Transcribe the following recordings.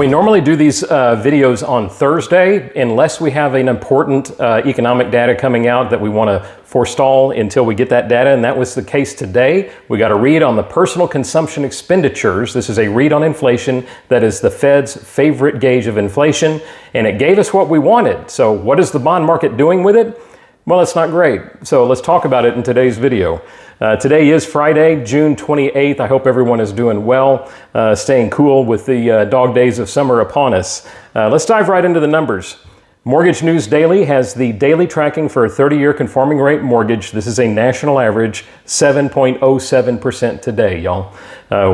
We normally do these videos on Thursday unless we have an important economic data coming out that we want to forestall until we get that data, and that was the case today. We got a read on the personal consumption expenditures. This is a read on inflation that is the Fed's favorite gauge of inflation, and it gave us what we wanted. So what is the bond market doing with it? Well, it's not great. So let's talk about it in today's video. Today is Friday, June 28th. I hope everyone is doing well, staying cool with the dog days of summer upon us. Let's dive right into the numbers. Mortgage News Daily has the daily tracking for a 30-year conforming rate mortgage. This is a national average, 7.07% today, y'all.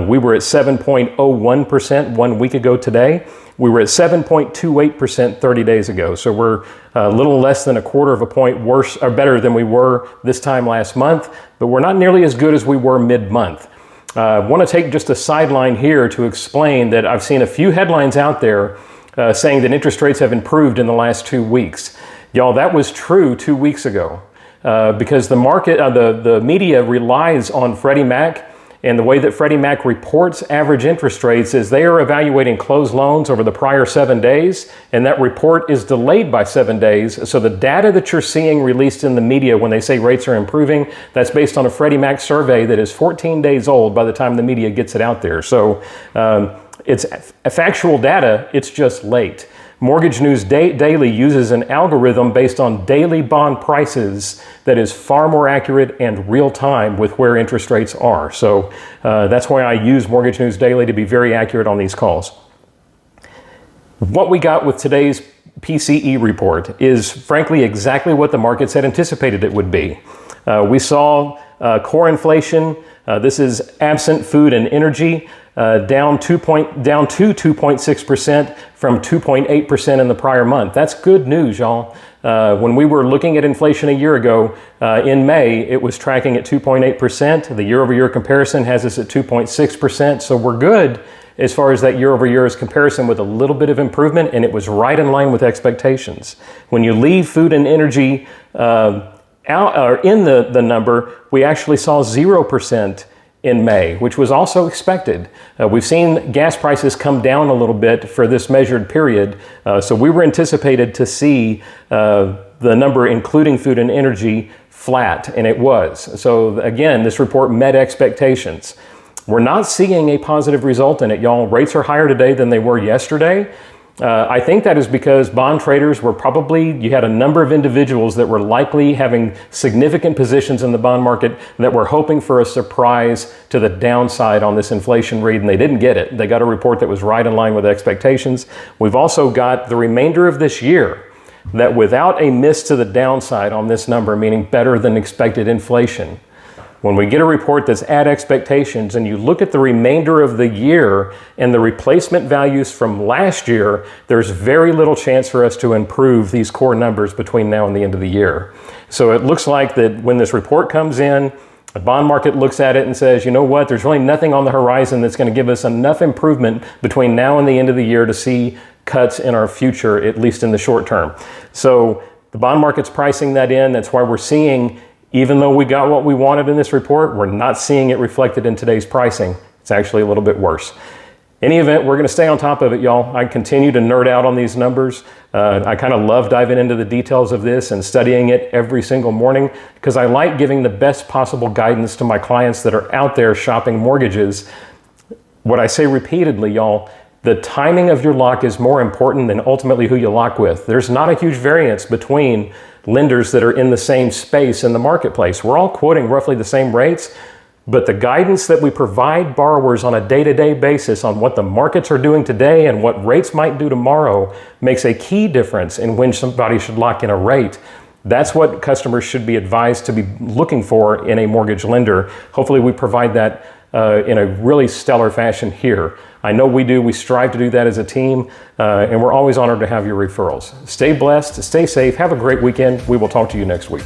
We were at 7.01% 1 week ago today. We were at 7.28% 30 days ago. So we're a little less than a quarter of a point worse or better than we were this time last month, but we're not nearly as good as we were mid-month. I want to take just a sideline here to explain that I've seen a few headlines out there saying that interest rates have improved in the last 2 weeks. Y'all, that was true 2 weeks ago because the market, the media relies on Freddie Mac, and the way that Freddie Mac reports average interest rates is they are evaluating closed loans over the prior 7 days, and that report is delayed by 7 days. So the data that you're seeing released in the media when they say rates are improving, that's based on a Freddie Mac survey that is 14 days old by the time the media gets it out there. So it's factual data, it's just late. Mortgage News Daily uses an algorithm based on daily bond prices that is far more accurate and real time with where interest rates are. So that's why I use Mortgage News Daily to be very accurate on these calls. What we got with today's PCE report is frankly exactly what the markets had anticipated it would be. We saw core inflation, this is absent food and energy, down to 2.6% from 2.8% in the prior month. That's good news, y'all. When we were looking at inflation a year ago, in May, it was tracking at 2.8%. The year-over-year comparison has us at 2.6%. So we're good as far as that year-over-year comparison with a little bit of improvement, and it was right in line with expectations. When you leave food and energy out or in the number, we actually saw 0% in May, which was also expected. We've seen gas prices come down a little bit for this measured period, so we were anticipated to see the number including food and energy flat, and it was. So again, this report met expectations. We're not seeing a positive result in it, y'all. Rates are higher today than they were yesterday. I think that is because bond traders were you had a number of individuals that were likely having significant positions in the bond market that were hoping for a surprise to the downside on this inflation read, and they didn't get it. They got a report that was right in line with expectations. We've also got the remainder of this year that without a miss to the downside on this number, meaning better than expected inflation, when we get a report that's at expectations and you look at the remainder of the year and the replacement values from last year, there's very little chance for us to improve these core numbers between now and the end of the year. So it looks like that when this report comes in, the bond market looks at it and says, you know what, there's really nothing on the horizon that's going to give us enough improvement between now and the end of the year to see cuts in our future, at least in the short term. So the bond market's pricing that in. That's why we're seeing, even though we got what we wanted in this report, we're not seeing it reflected in today's pricing. It's actually a little bit worse. Any event, we're going to stay on top of it, y'all. I continue to nerd out on these numbers. I kind of love diving into the details of this and studying it every single morning because I like giving the best possible guidance to my clients that are out there shopping mortgages. What I say repeatedly, y'all, the timing of your lock is more important than ultimately who you lock with. There's not a huge variance between lenders that are in the same space in the marketplace. We're all quoting roughly the same rates, but the guidance that we provide borrowers on a day-to-day basis on what the markets are doing today and what rates might do tomorrow makes a key difference in when somebody should lock in a rate. That's what customers should be advised to be looking for in a mortgage lender. Hopefully we provide that in a really stellar fashion here. I know we do. We strive to do that as a team, and we're always honored to have your referrals. Stay blessed, stay safe, have a great weekend. We will talk to you next week.